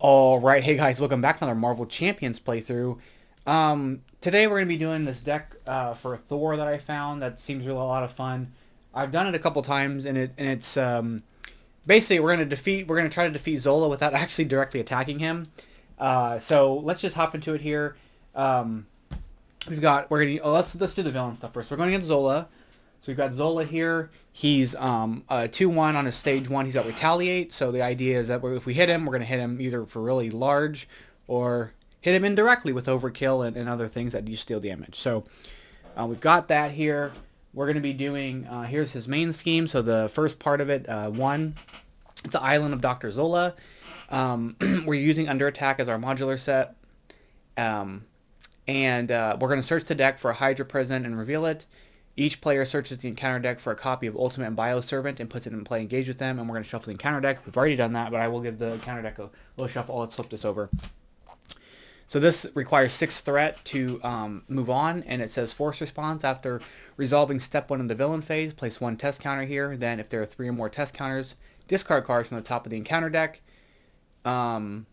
Alright, hey guys, welcome back to another Marvel Champions playthrough. Today we're going to be doing this deck for Thor that I found that seems really a lot of fun. I've done it a couple times and it's basically we're going to try to defeat Zola without actually directly attacking him. So let's just hop into it here. Let's do the villain stuff first. We're going against Zola. So we've got Zola here. He's 2-1 on his stage 1. He's got Retaliate. So the idea is that if we hit him, we're going to hit him either for really large or hit him indirectly with Overkill and other things that do steal damage. So we've got that here. We're going to be doing, here's his main scheme. So the first part of it, 1, it's the Island of Dr. Zola. We're using Under Attack as our modular set. We're going to search the deck for a Hydra Prison and reveal it. Each player searches the encounter deck for a copy of Ultimate and Bioservant and puts it in play engage with them, and we're going to shuffle the encounter deck. We've already done that, but I will give the encounter deck a little shuffle. Let's flip this over. So this requires 6 threat to move on, and it says force response. After resolving step 1 in the villain phase, place 1 test counter here. Then if there are 3 or more test counters, discard cards from the top of the encounter deck until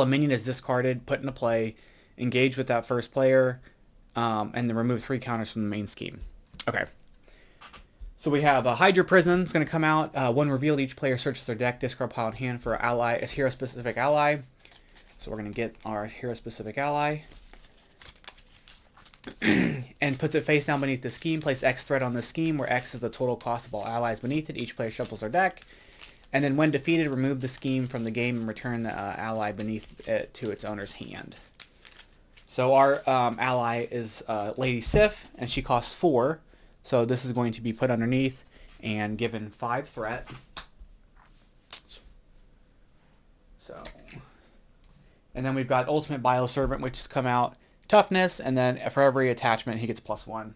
a minion is discarded, put into play, engage with that first player, and then remove 3 counters from the main scheme. Okay. So we have a Hydra Prison. It's going to come out. When revealed, each player searches their deck, discard pile in hand for a hero-specific ally. So we're going to get our hero-specific ally. And puts it face down beneath the scheme. Place X threat on the scheme, where X is the total cost of all allies beneath it. Each player shuffles their deck. And then when defeated, remove the scheme from the game and return the ally beneath it to its owner's hand. So our ally is Lady Sif, and she costs 4. So this is going to be put underneath and given 5 threat. So, and then we've got Ultimate Bioservant, which has come out toughness, and then for every attachment he gets +1. So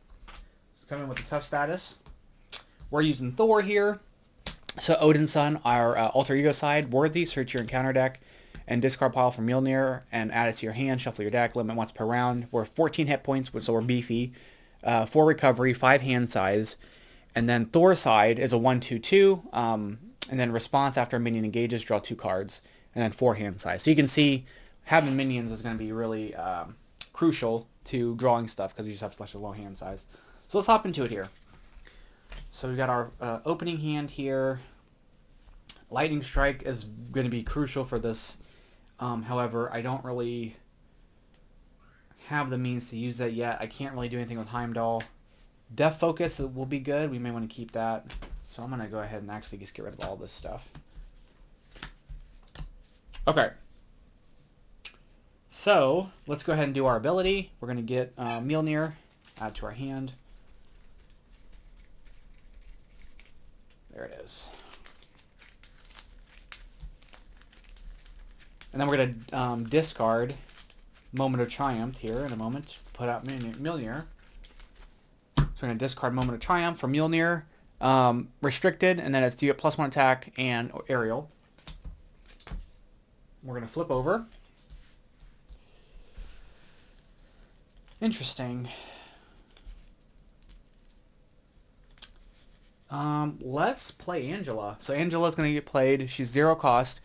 coming with the tough status. We're using Thor here. So Odin's son, our alter ego side, worthy, search your encounter deck and discard pile from Mjolnir and add it to your hand. Shuffle your deck. Limit once per round. We're 14 hit points, so we're beefy. 4 recovery, 5 hand size. And then Thor's side is a 1/2/2. And then response after a minion engages, draw 2 cards. And then 4 hand size. So you can see having minions is going to be really crucial to drawing stuff because you just have such a low hand size. So let's hop into it here. So we've got our opening hand here. Lightning Strike is going to be crucial for this. However, I don't really have the means to use that yet. I can't really do anything with Heimdall. Death Focus will be good. We may want to keep that. So I'm going to go ahead and actually just get rid of all this stuff. Okay. So let's go ahead and do our ability. We're going to get Mjolnir, add to our hand. There it is. And then we're going to discard Moment of Triumph here in a moment. Put out Mjolnir. So we're going to discard Moment of Triumph for Mjolnir. Restricted, and then it's you get +1 attack and aerial. We're going to flip over. Interesting. Let's play Angela. So Angela's going to get played. She's 0 cost.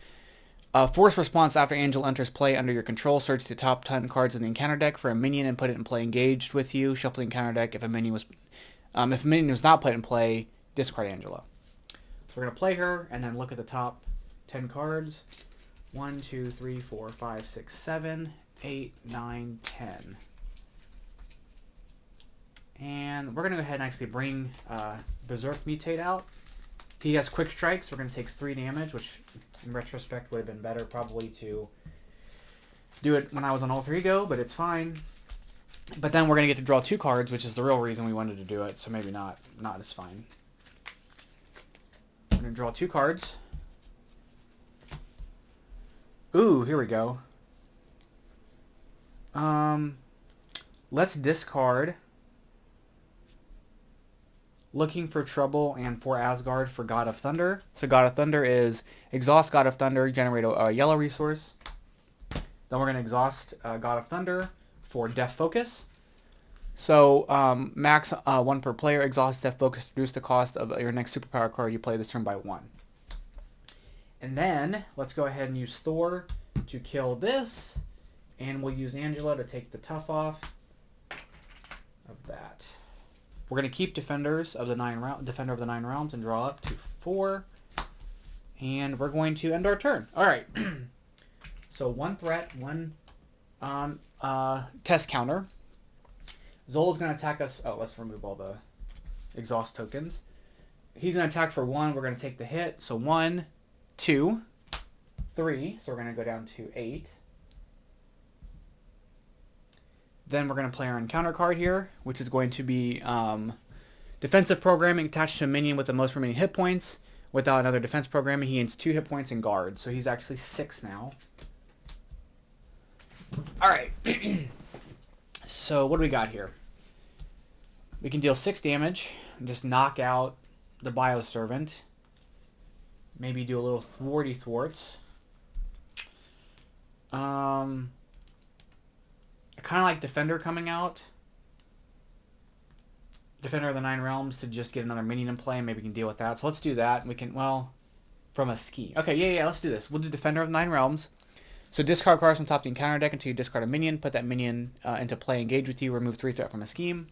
Force response after Angela enters play under your control. Search the top 10 cards in the encounter deck for a minion and put it in play engaged with you. Shuffle the encounter deck. If a minion was not put in play, discard Angela. So we're going to play her and then look at the top 10 cards. 1, 2, 3, 4, 5, 6, 7, 8, 9, 10. And we're going to go ahead and actually bring Berserk Mutate out. He has Quick Strike, so we're going to take 3 damage, which in retrospect would have been better probably to do it when I was on Alter Ego, but it's fine. But then we're going to get to draw 2 cards, which is the real reason we wanted to do it, so maybe not as fine. We're going to draw 2 cards. Ooh, here we go. Let's discard Looking for Trouble and for Asgard for God of Thunder. So God of Thunder is exhaust God of Thunder, generate a yellow resource. Then we're going to exhaust God of Thunder for Death Focus. So max 1 per player, exhaust Death Focus, reduce the cost of your next superpower card you play this turn by 1. And then let's go ahead and use Thor to kill this. And we'll use Angela to take the tough off of that. We're going to keep Defender of the 9 Realms and draw up to 4. And we're going to end our turn. All right. So 1 threat, 1 test counter. Zola's going to attack us. Oh, let's remove all the exhaust tokens. He's going to attack for 1. We're going to take the hit. So 1, 2, 3. So we're going to go down to 8. Then we're going to play our encounter card here, which is going to be defensive programming attached to a minion with the most remaining hit points. Without another defense programming, he gains 2 hit points in guard. So he's actually 6 now. All right. So what do we got here? We can deal 6 damage and just knock out the Bioservant. Maybe do a little thwarty thwarts. I kind of like Defender coming out. Defender of the 9 Realms to just get another minion in play and maybe we can deal with that. So let's do that. And we can, well, from a ski. Okay, yeah, let's do this. We'll do Defender of the 9 Realms. So discard cards from top of the encounter deck until you discard a minion. Put that minion into play, engage with you, remove 3 threat from a scheme.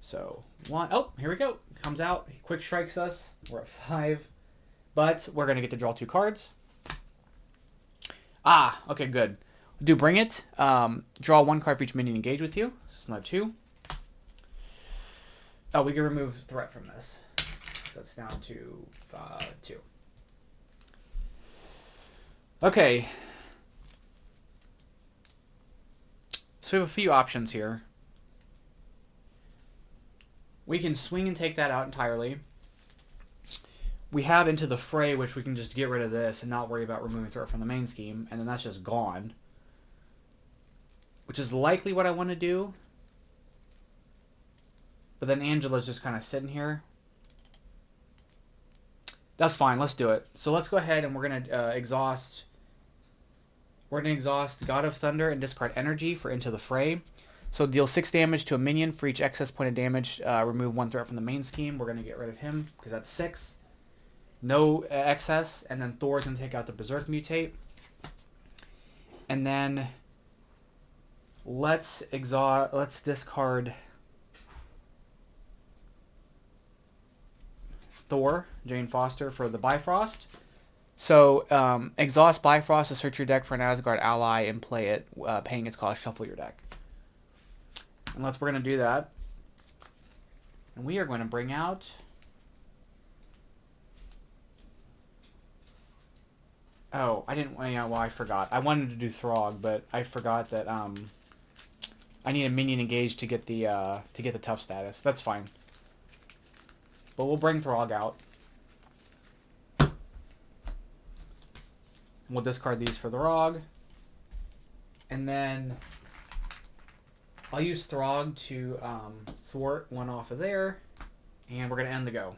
So, 1, oh, here we go. Comes out, he quick strikes us. We're at 5. But we're going to get to draw 2 cards. Ah, okay, good. Do Bring It. Draw 1 card for each minion engage with you. So it's not 2. Oh, we can remove threat from this. So that's down to 2. Okay. So we have a few options here. We can swing and take that out entirely. We have Into the Fray, which we can just get rid of this and not worry about removing threat from the main scheme, and then that's just gone. Which is likely what I want to do. But then Angela's just kind of sitting here. That's fine, let's do it. So let's go ahead and we're going to exhaust... We're going to exhaust God of Thunder and discard Energy for Into the Fray. So deal 6 damage to a minion for each excess point of damage. Remove 1 threat from the main scheme. We're going to get rid of him because that's 6. No excess. And then Thor's going to take out the Berserk Mutate. And then let's discard Thor, Jane Foster, for the Bifrost. So exhaust Bifrost to search your deck for an Asgard ally and play it, paying its cost, shuffle your deck. And we're going to do that. And we are going to bring out... Oh, I didn't... Yeah, well, I forgot. I wanted to do Throg, but I forgot that I need a minion engaged to get the tough status. That's fine. But we'll bring Throg out. And we'll discard these for the Throg. And then I'll use Throg to thwart 1 off of there. And we're going to end the go.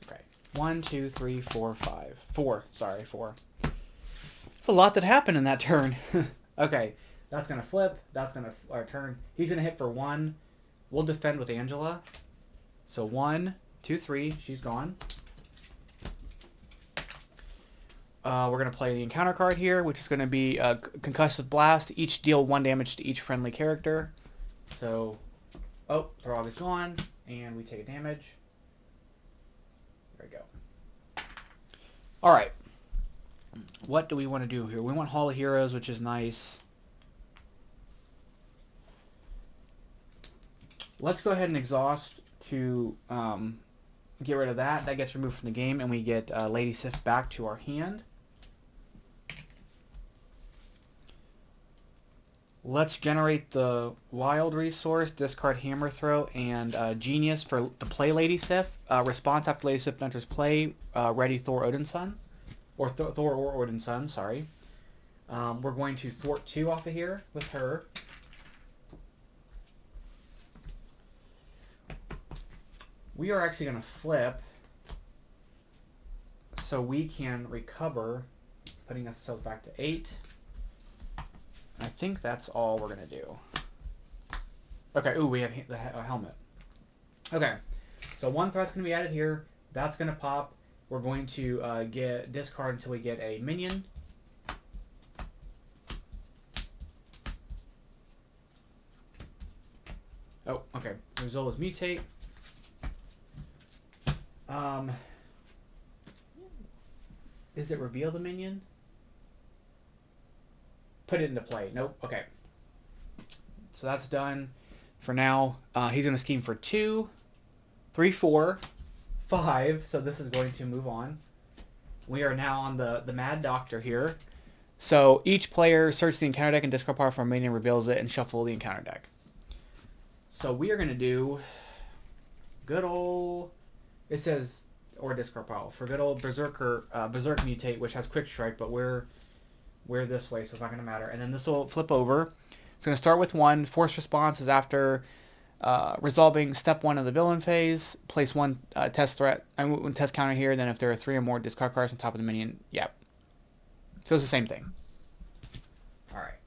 Okay. 1, 2, 3, 4, 5. 4. Sorry, 4. It's a lot that happened in that turn. Okay. That's going to flip. That's going to turn. He's going to hit for 1. We'll defend with Angela. So 1, 2, 3. She's gone. We're going to play the encounter card here, which is going to be a Concussive Blast. Each deal 1 damage to each friendly character. So, oh, Throg is gone, and we take a damage. There we go. All right. What do we want to do here? We want Hall of Heroes, which is nice. Let's go ahead and exhaust to get rid of that. That gets removed from the game, and we get Lady Sif back to our hand. Let's generate the wild resource, discard Hammer Throw, and Genius to play Lady Sif. Response after Lady Sif enters play, ready Thor Odinson. Or Thor or Odinson, sorry. We're going to thwart 2 off of here with her. We are actually going to flip so we can recover, putting ourselves back to 8. I think that's all we're going to do. Okay, ooh, we have the helmet. Okay, so 1 threat's going to be added here. That's going to pop. We're going to get discard until we get a minion. Oh, okay. Zola's mutate. Is it reveal the minion? Put it into play. Nope. Okay. So that's done for now. He's going to scheme for 2, 3, 4, 5. So this is going to move on. We are now on the Mad Doctor here. So each player searches the encounter deck and discard power from a minion, reveals it, and shuffle the encounter deck. So we are going to do good old, it says, or discard pile, for good old Berserker, Berserk Mutate, which has Quick Strike, but we're this way, so it's not going to matter. And then this will flip over. It's going to start with 1. Force response is after resolving step 1 of the villain phase. Place 1 test threat, test counter here. Then if there are 3 or more, discard cards on top of the minion. Yep. So it's the same thing. All right.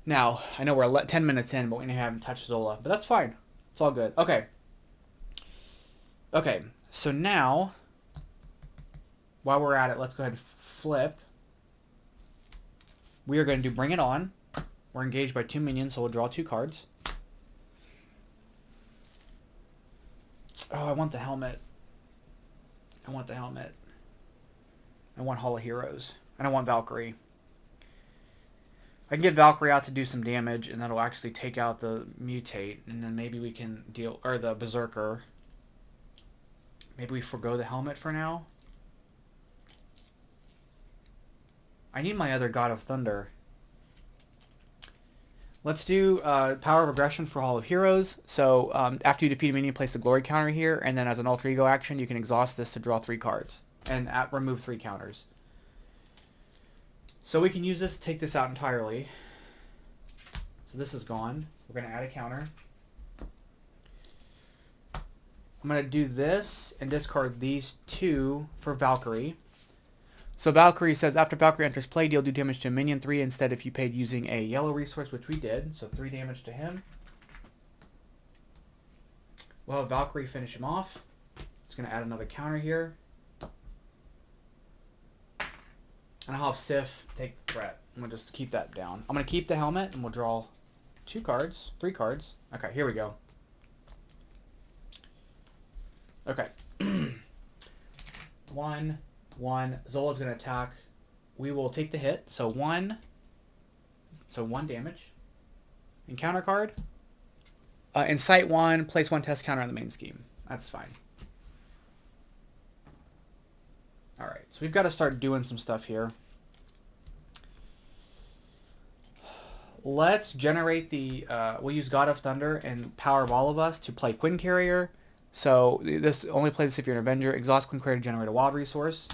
Now, I know we're 10 minutes in, but we haven't touched Zola. But that's fine. It's all good. Okay. Okay. So now, while we're at it, let's go ahead and flip. We are going to do Bring It On. We're engaged by 2 minions, so we'll draw 2 cards. Oh, I want the helmet. I want the helmet. I want Hall of Heroes. I don't want Valkyrie. I can get Valkyrie out to do some damage, and that'll actually take out the mutate, and then maybe we can deal, or the Berserker. Maybe we forgo the helmet for now. I need my other God of Thunder. Let's do Power of Aggression for Hall of Heroes. So after you defeat a minion, place the Glory counter here, and then as an alter ego action, you can exhaust this to draw 3 cards and remove 3 counters. So we can use this to take this out entirely. So this is gone. We're going to add a counter. I'm going to do this and discard these 2 for Valkyrie. So Valkyrie says, after Valkyrie enters play, deal 2 damage to a minion 3 instead if you paid using a yellow resource, which we did. So 3 damage to him. We'll have Valkyrie finish him off. It's going to add another counter here. And I'll have Sif take threat. I'm going to just keep that down. I'm going to keep the helmet, and we'll draw 2 cards. 3 cards. Okay, here we go. Okay. 1, 1. Zola's going to attack. We will take the hit. So 1 damage. Encounter card. Incite 1. Place 1 test counter on the main scheme. That's fine. Alright, so we've got to start doing some stuff here. Let's generate the, we'll use God of Thunder and Power of All of Us to play Quinn Carrier. So this only plays if you're an Avenger. Exhaust Quinn Carrier to generate a wild resource.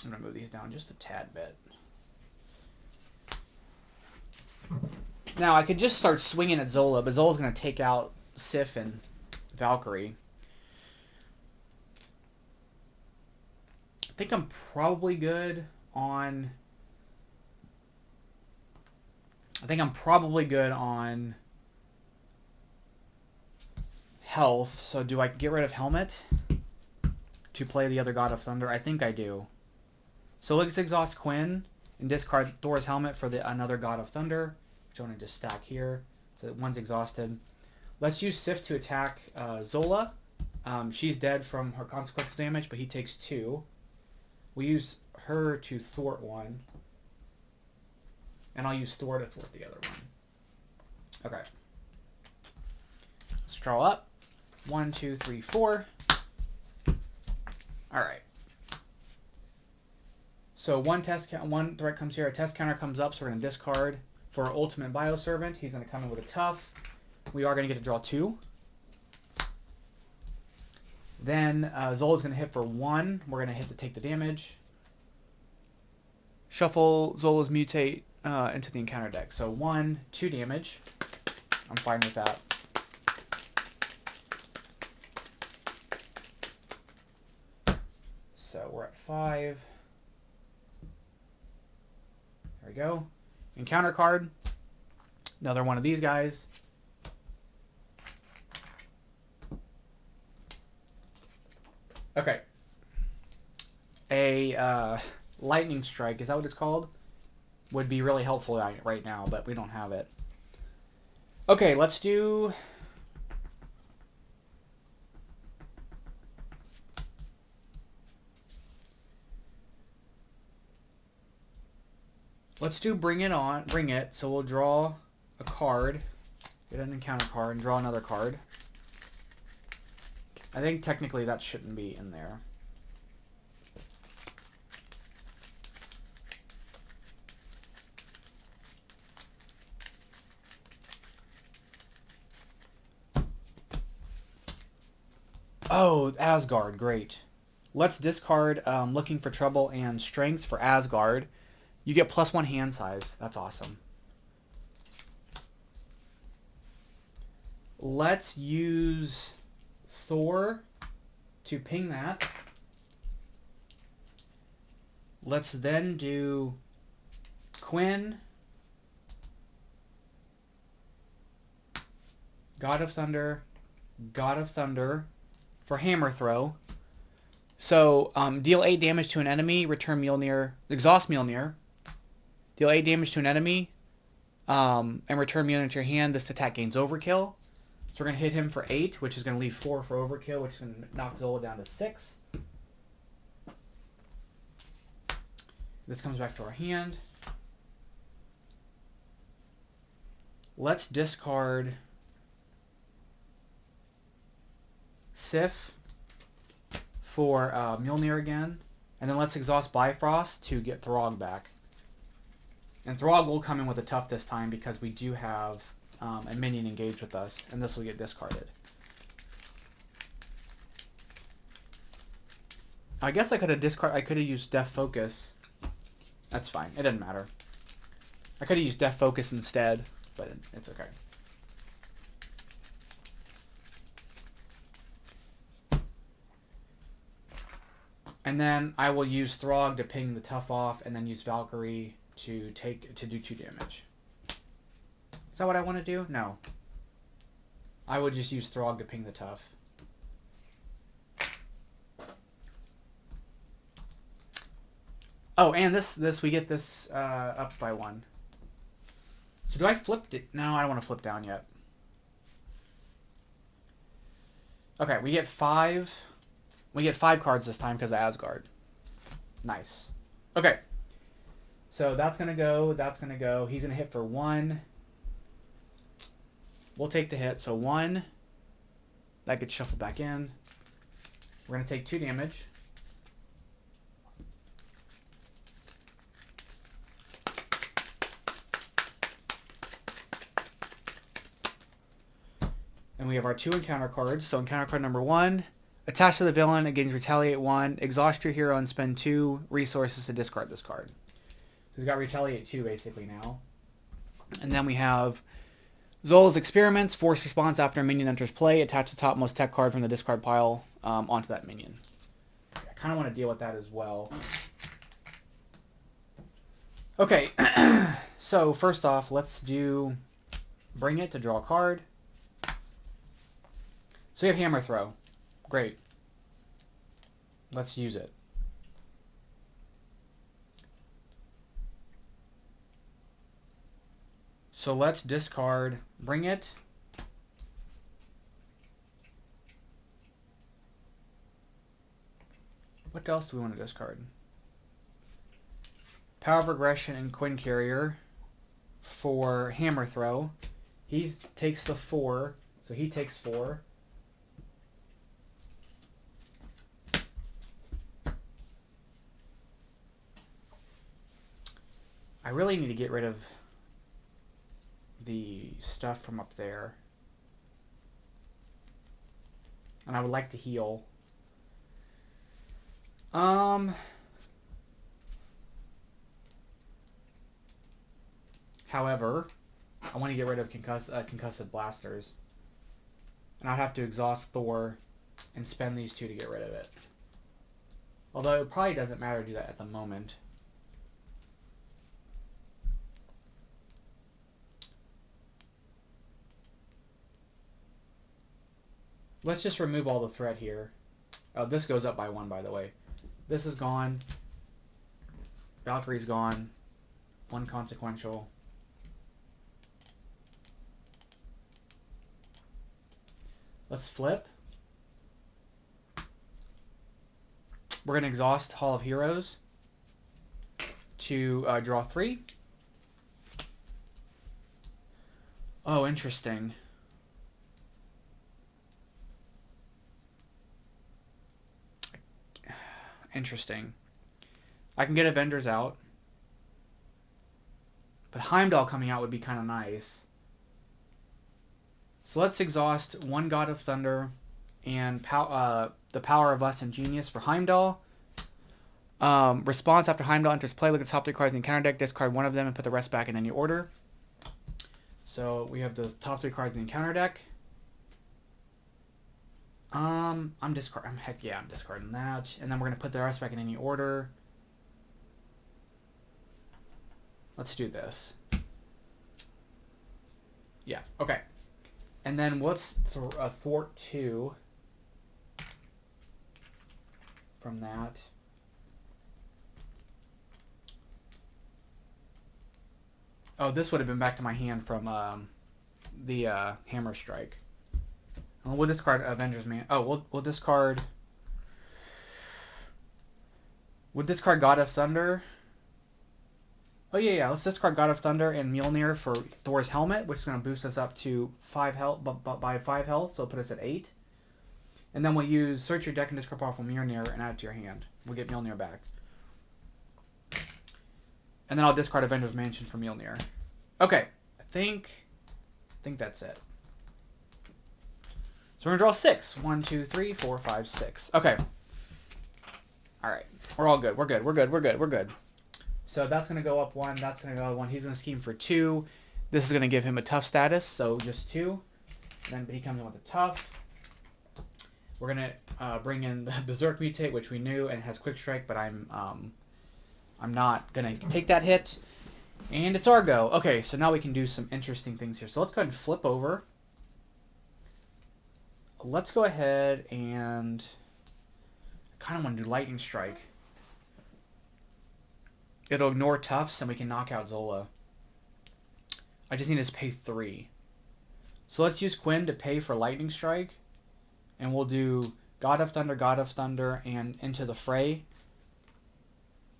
I'm going to move these down just a tad bit. Now I could just start swinging at Zola, but Zola's going to take out Sif and Valkyrie. I think I'm probably good on... health. So do I get rid of helmet to play the other God of Thunder? I think I do. So let's exhaust Quinn and discard Thor's helmet for another God of Thunder, which I'm going to just stack here. So one's exhausted. Let's use Sif to attack Zola. She's dead from her consequential damage, but he takes 2. We use her to thwart 1. And I'll use Thor to thwart the other one. Okay. Let's draw up. 1, 2, 3, 4. Alright. So one threat comes here. A test counter comes up, so we're going to discard for our ultimate Bioservant. He's going to come in with a tough. We are going to get to draw 2. Then Zola's going to hit for 1. We're going to hit to take the damage. Shuffle Zola's mutate into the encounter deck. So 1, 2 damage. I'm fine with that. So we're at 5. There we go. Encounter card. Another one of these guys. Okay. A lightning strike, is that what it's called? Would be really helpful right now, but we don't have it. Okay, let's do... Let's do bring it on, bring it. So we'll draw a card, get an encounter card, and draw another card. I think technically that shouldn't be in there. Oh, Asgard, great. Let's discard Looking for Trouble and Strength for Asgard. You get +1 hand size. That's awesome. Let's use Thor to ping that. Let's then do Quinn, God of Thunder, for Hammer Throw. So deal 8 damage to an enemy, return Mjolnir, exhaust Mjolnir. Deal 8 damage to an enemy, and return Mjolnir to your hand. This attack gains Overkill. So we're going to hit him for 8, which is going to leave 4 for Overkill, which is going to knock Zola down to 6. This comes back to our hand. Let's discard Sif for Mjolnir again. And then let's exhaust Bifrost to get Throg back. And Throg will come in with a tough this time because we do have a minion engaged with us. And this will get discarded. I guess I could have used Death Focus. That's fine. It doesn't matter. I could have used Death Focus instead, but it's okay. And then I will use Throg to ping the tough off, and then use Valkyrie to do 2 damage. Is that what I want to do? No. I would just use Throg to ping the tough. Oh, and this we get this up by 1. So do I flip it? No, I don't want to flip down yet. Okay, we get 5. We get 5 cards this time because of Asgard. Nice. Okay. So that's going to go. That's going to go. He's going to hit for 1. We'll take the hit. So 1. That gets shuffled back in. We're going to take 2 damage. And we have our 2 encounter cards. So encounter card number 1. Attach to the villain, it gains Retaliate 1. Exhaust your hero and spend 2 resources to discard this card. So he's got Retaliate 2 basically now. And then we have Zola's Experiments. Force response after a minion enters play. Attach the topmost tech card from the discard pile onto that minion. I kind of want to deal with that as well. Okay, so first off, let's do Bring It to draw a card. So we have Hammer Throw. Great. Let's use it. So let's discard Bring It. What else do we want to discard? Power Progression and Quinn Carrier for Hammer Throw. He takes the 4, so he takes 4. I really need to get rid of the stuff from up there. And I would like to heal. However, I want to get rid of concussive blasters. And I'd have to exhaust Thor and spend these 2 to get rid of it. Although it probably doesn't matter to do that at the moment. Let's just remove all the threat here. Oh, this goes up by 1, by the way. This is gone. Valkyrie's gone. 1 consequential. Let's flip. We're going to exhaust Hall of Heroes to draw 3. Oh, interesting. Interesting. I can get Avengers out. But Heimdall coming out would be kind of nice. So let's exhaust 1 God of Thunder and the Power of Us and Genius for Heimdall. Response after Heimdall enters play, look at the top 3 cards in the encounter deck, discard 1 of them, and put the rest back in any order. So we have the top 3 cards in the encounter deck. I'm discarding that. And then we're going to put the rest back in any order. Let's do this. Yeah, okay. And then what's Thor 2 from that? Oh, this would have been back to my hand from the Hammer Strike. And we'll discard Avengers Man. Oh, we'll discard. We'll discard God of Thunder. Oh yeah. Let's discard God of Thunder and Mjolnir for Thor's helmet, which is going to boost us up to 5 health, by 5 health, so it'll put us at 8. And then we'll use search your deck and discard powerful Mjolnir and add it to your hand. We'll get Mjolnir back. And then I'll discard Avengers Mansion for Mjolnir. Okay, I think that's it. So we're gonna draw 6. 1, 2, 3, 4, 5, 6. Okay. All right, we're all good. We're good. So that's gonna go up 1. That's gonna go up 1. He's gonna scheme for 2. This is gonna give him a tough status, so just 2. Then he comes in with a tough. We're gonna bring in the Berserk Mutate, which we knew, and it has Quick Strike, but I'm not gonna take that hit. And it's our go. Okay, so now we can do some interesting things here. So let's go ahead and flip over. Let's go ahead and I kind of want to do Lightning Strike. It'll ignore Tufts and we can knock out Zola. I just need to pay 3. So let's use Quinn to pay for Lightning Strike. And we'll do God of Thunder, and Into the Fray.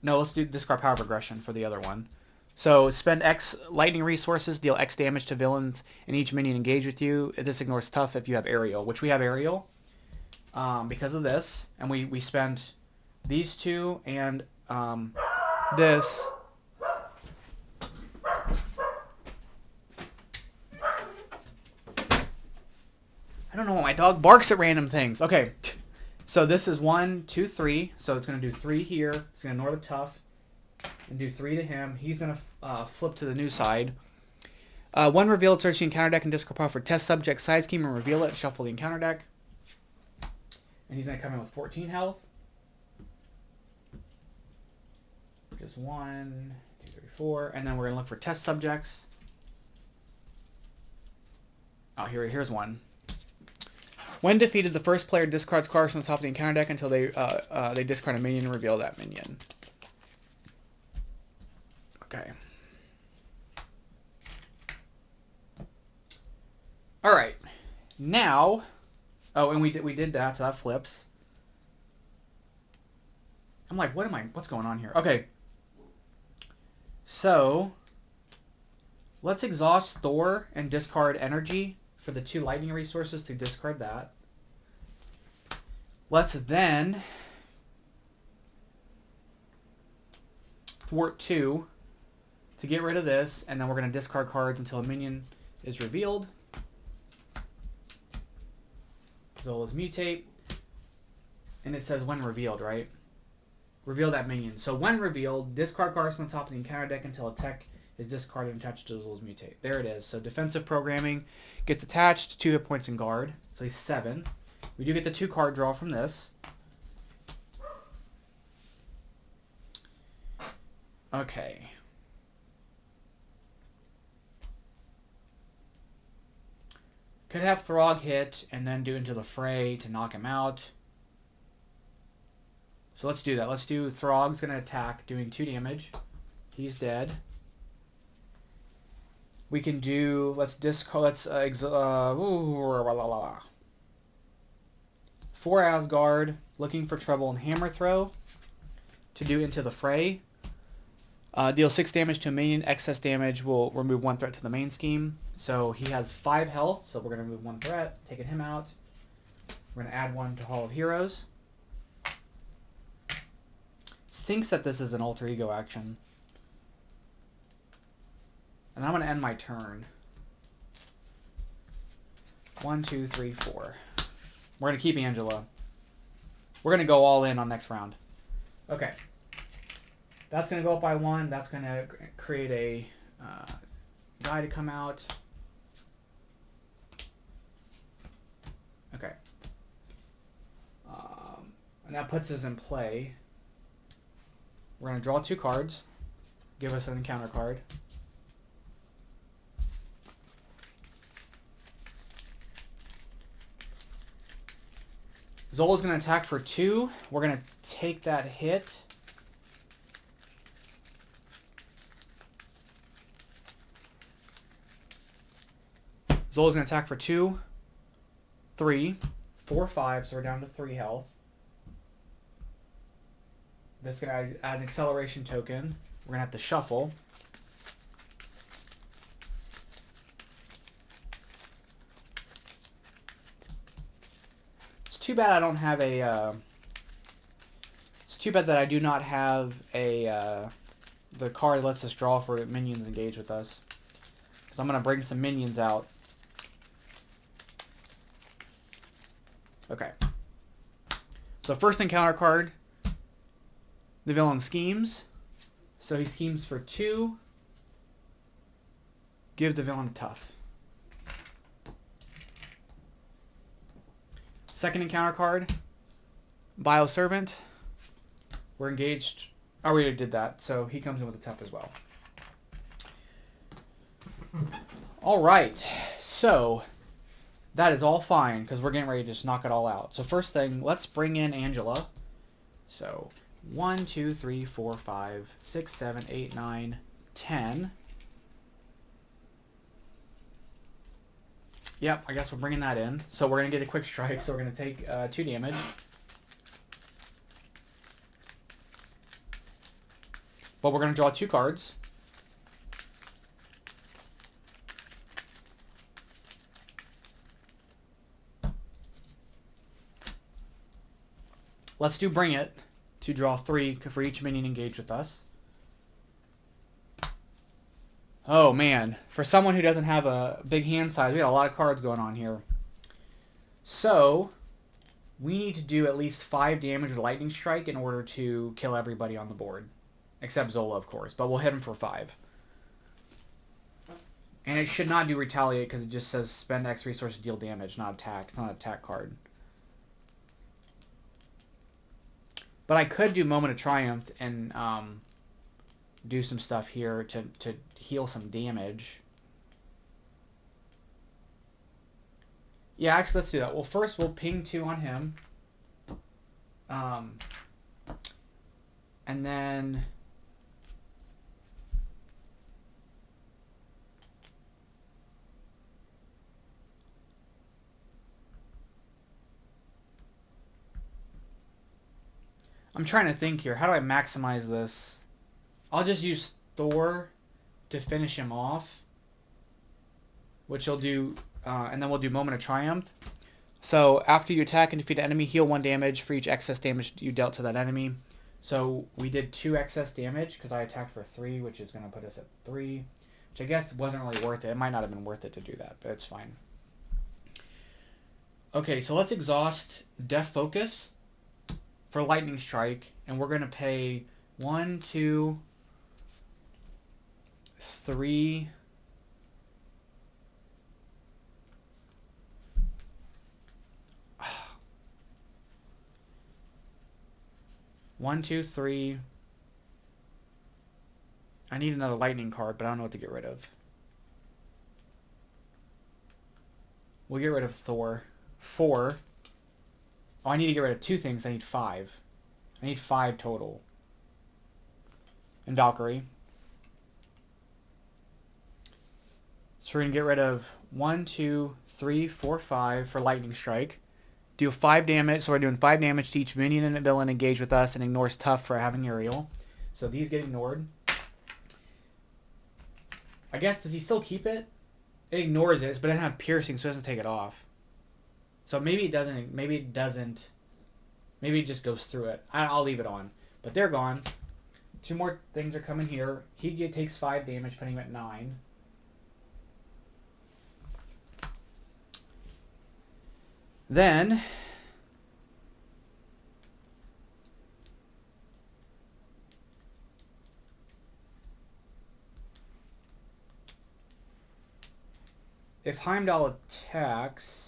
No, let's do discard Power of Aggression for the other one. So spend X lightning resources, deal X damage to villains, and each minion engage with you. This ignores Tough if you have Aerial, which we have Aerial because of this. And we spent these 2 and this. I don't know why my dog barks at random things. Okay, so this is 1, 2, 3. So it's going to do 3 here. It's going to ignore the Tough. And do 3 to him. He's going to flip to the new side. 1 revealed, search the encounter deck and discard power for test subject side scheme and reveal it. Shuffle the encounter deck. And he's going to come in with 14 health. Just 1, 2, 3, 4. And then we're going to look for test subjects. Oh, here's one. When defeated, the first player discards cards from the top of the encounter deck until they discard a minion and reveal that minion. Okay. All right. Now, oh, and we did that, so that flips. I'm like, what's going on here? Okay. So, let's exhaust Thor and discard energy for the 2 lightning resources to discard that. Let's then thwart 2 to get rid of this, and then we're going to discard cards until a minion is revealed. Zola's Mutate. And it says when revealed, right? Reveal that minion. So when revealed, discard cards from the top of the encounter deck until a tech is discarded and attached to Zola's Mutate. There it is. So defensive programming gets attached, 2 hit points in guard. So he's 7. We do get the 2 card draw from this. Okay. Could have Throg hit and then do Into the Fray to knock him out. So let's do that. Let's do Throg's going to attack, doing 2 damage. He's dead. We can do, let's discard, let's, 4 Asgard, looking for trouble and hammer throw to do Into the Fray. Deal 6 damage to a minion. Excess damage will remove 1 threat to the main scheme. So he has 5 health, so we're going to remove 1 threat, taking him out. We're going to add 1 to Hall of Heroes. Thinks that this is an alter ego action. And I'm going to end my turn. 1, 2, 3, 4. We're going to keep Angela. We're going to go all in on next round. Okay. That's going to go up by 1. That's going to create a guy to come out. Okay. And that puts us in play. We're going to draw 2 cards. Give us an encounter card. Zola's going to attack for 2. We're going to take that hit. Zola's going to attack for 2, 3, 4, 5, so we're down to 3 health. This is going to add an acceleration token. We're going to have to shuffle. It's too bad I don't have a... it's too bad that I do not have a... the card lets us draw for minions engage with us. Because I'm going to bring some minions out. Okay. So first encounter card. The villain schemes. So he schemes for 2. Give the villain a tough. Second encounter card. Bioservant. We're engaged. Oh, we already did that. So he comes in with a tough as well. Alright. So that is all fine because we're getting ready to just knock it all out. So first thing, let's bring in Angela. So 1, 2, 3, 4, 5, 6, 7, 8, 9, 10. Yep, I guess we're bringing that in. So we're going to get a quick strike. So we're going to take 2 damage. But we're going to draw 2 cards. Let's do Bring It to draw 3 for each minion engaged with us. Oh man, for someone who doesn't have a big hand size, we got a lot of cards going on here. So, we need to do at least 5 damage with Lightning Strike in order to kill everybody on the board. Except Zola, of course, but we'll hit him for 5. And it should not do Retaliate because it just says spend X resource to deal damage, not attack. It's not an attack card. But I could do Moment of Triumph and do some stuff here to heal some damage. Yeah, actually, let's do that. Well, first we'll ping 2 on him. And then... I'm trying to think here. How do I maximize this? I'll just use Thor to finish him off. Which will do... and then we'll do Moment of Triumph. So, after you attack and defeat an enemy, heal 1 damage for each excess damage you dealt to that enemy. So, we did 2 excess damage because I attacked for 3, which is going to put us at 3. Which I guess wasn't really worth it. It might not have been worth it to do that, but it's fine. Okay, so let's exhaust Death Focus for Lightning Strike, and we're going to pay 1, 2, 3... 1, 2, 3. I need another lightning card, but I don't know what to get rid of. We'll get rid of Thor. 4. Oh, I need to get rid of 2 things. I need 5. I need 5 total. And Valkyrie. So we're going to get rid of 1, 2, 3, 4, 5 for Lightning Strike. Do 5 damage, so we're doing 5 damage to each minion and villain engaged with us, and ignores tough for having Uriel. So these get ignored. I guess, does he still keep it? It ignores it, but it doesn't have piercing, so it doesn't take it off. So maybe it doesn't, maybe it just goes through it. I'll leave it on. But they're gone. 2 more things are coming here. He takes 5 damage, putting him at 9. Then if Heimdall attacks,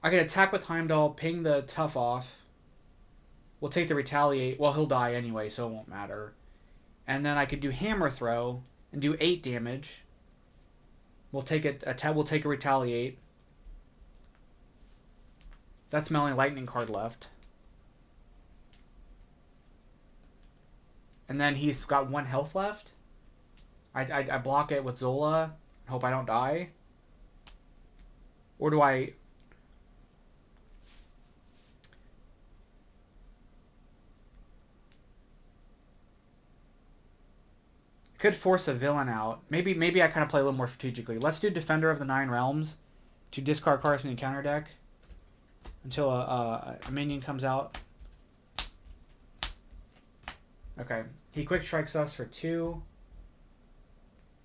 I can attack with Heimdall, ping the tough off. We'll take the retaliate. Well, he'll die anyway, so it won't matter. And then I could do hammer throw and do 8 damage. We'll take it. We'll take a retaliate. That's my only lightning card left. And then he's got 1 health left. I block it with Zola. Hope I don't die. Or do I? Could force a villain out. Maybe I kind of play a little more strategically. Let's do Defender of the Nine Realms to discard cards from the counter deck until a minion comes out. Okay. He quick strikes us for 2,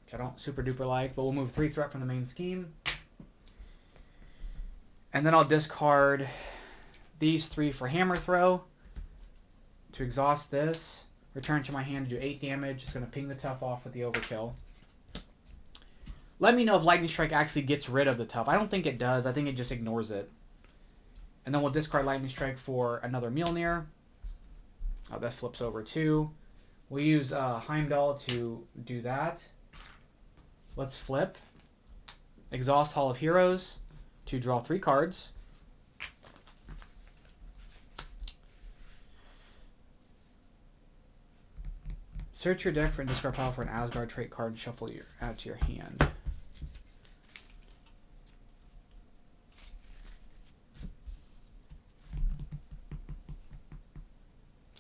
which I don't super duper like, but we'll move 3 threat from the main scheme. And then I'll discard these 3 for hammer throw to exhaust this. Return to my hand to do 8 damage. It's going to ping the tough off with the overkill. Let me know if Lightning Strike actually gets rid of the tough. I don't think it does. I think it just ignores it. And then we'll discard Lightning Strike for another Mjolnir. Oh, that flips over too. We'll use Heimdall to do that. Let's flip. Exhaust Hall of Heroes to draw 3 cards. Search your deck for and discard pile for an Asgard trait card and shuffle add to your hand.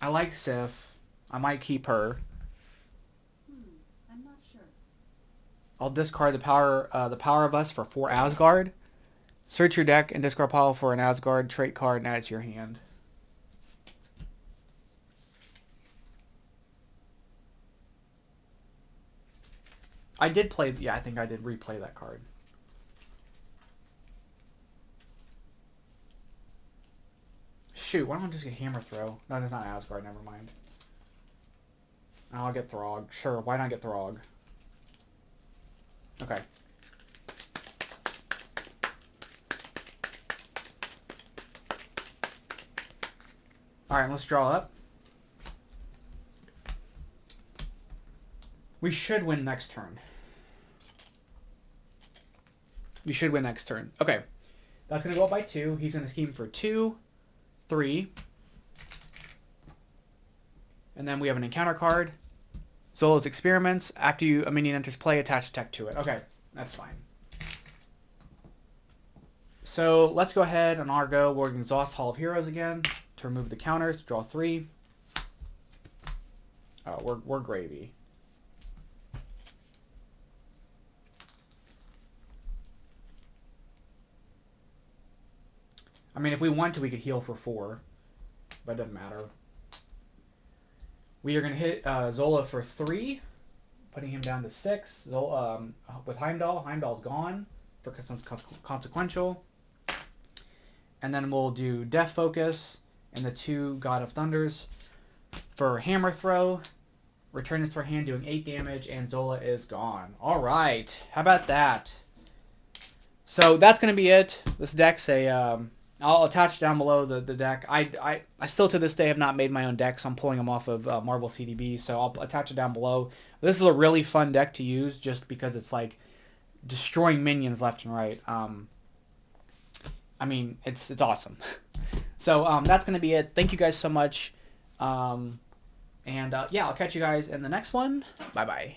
I like Sif. I might keep her. I'm not sure. I'll discard the power of us for 4 Asgard. Search your deck and discard pile for an Asgard trait card and add it to your hand. I did play, yeah, I think I did replay that card. Shoot, why don't I just get hammer throw? No, that's not Asgard, never mind. I'll get Throg. Sure, why not get Throg? Okay. Alright, let's draw up. We should win next turn. We should win next turn. Okay. That's going to go up by 2. He's going to scheme for 2, 3. And then we have an encounter card. Zola's Experiments. After a minion enters play, attach a tech to it. Okay. That's fine. So let's go ahead on our go. We're going to exhaust Hall of Heroes again to remove the counters. Draw 3. Oh, we're gravy. I mean, if we want to, we could heal for 4. But it doesn't matter. We are going to hit Zola for 3. Putting him down to 6. Zola, with Heimdall. Heimdall's gone. For consequential. And then we'll do Death Focus. And the 2 God of Thunders. For Hammer Throw. Return this to our hand doing 8 damage. And Zola is gone. Alright. How about that? So that's going to be it. This deck's a I'll attach down below the deck. I still to this day have not made my own deck, so I'm pulling them off of Marvel CDB, so I'll attach it down below. This is a really fun deck to use just because it's like destroying minions left and right. I mean, it's awesome. So that's going to be it. Thank you guys so much. And yeah, I'll catch you guys in the next one. Bye-bye.